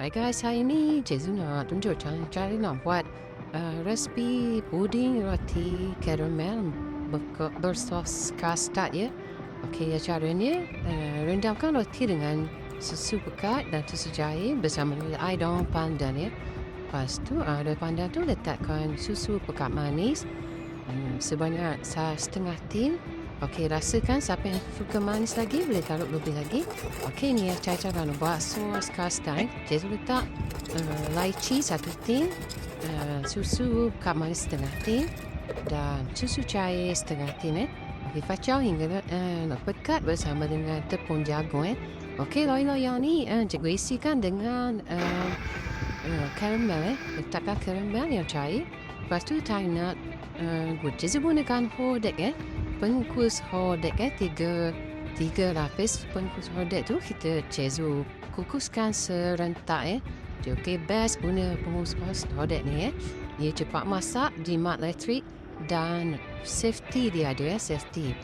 Hai guys, hari ni Cik Zul nak tunjuk cara nak buat resipi puding roti karamel bersos custard ya. Okey, caranya rendamkan roti dengan susu pekat dan susu cair bersama air daun pandan ya. Lepas tu daun pandan tu letakkan susu pekat manis sebanyak setengah tin. Okey, rasakan siapa yang suka manis lagi boleh taruh lebih lagi. Okey, ni cara-cara nak buat sos custard. Cik Zul letak lychee 1 tin, susu pekat manis setengah tin dan susu cair setengah tin. Okey, kacau hingga pekat bersama dengan tepung jagung. Okey, loyang ni cikgu isikan dengan karamel. Letakkan karamel yang cair. Lepas tu saya nak Cik Zul gunakan hordek pengukus hordek tiga lapis pengukus hordek tu kita Cik Zul kukuskan serentak Okey, best guna pengukus hordek ni Dia cepat masak, jimat elektrik dan safety dia ada safety.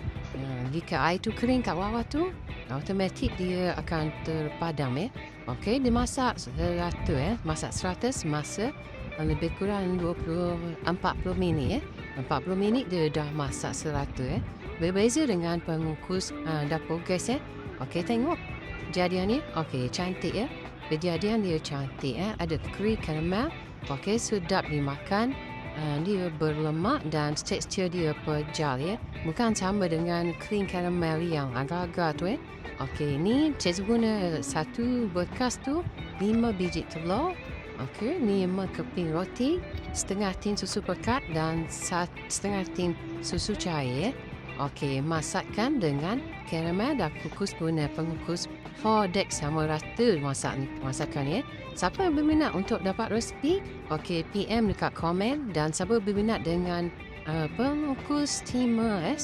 Jika air tu kering kat bawah tu automatik dia akan terpadam Okey, dia masak 100 masak 100 masa lebih kurang 40 minit 40 minit dia dah masak 100 Berbeza dengan pengukus dapur gas Okey, tengok jadiannya. Okey, cantik Kejadian dia cantik ada krim karamel. Okey, sedap dimakan. Dia berlemak dan tekstur dia pejal Bukan sama dengan krim karamel yang agak-agak tu Okey, ni Cik Zul guna satu bekas tu 5 biji telur. Okey, 5 keping roti, setengah tin susu pekat dan setengah tin susu cair Okey, masakkan dengan karamel dan kukus guna pengukus hordek sama rata masakan Siapa yang berminat untuk dapat resipi, okey, PM dekat komen. Dan siapa berminat dengan pengukus steamer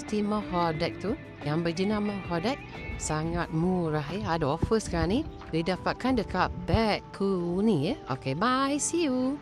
hordek tu yang berjenama hordek, sangat murah ada offer sekarang ni. Boleh dapatkan dekat bag ku ni Okey, bye, see you.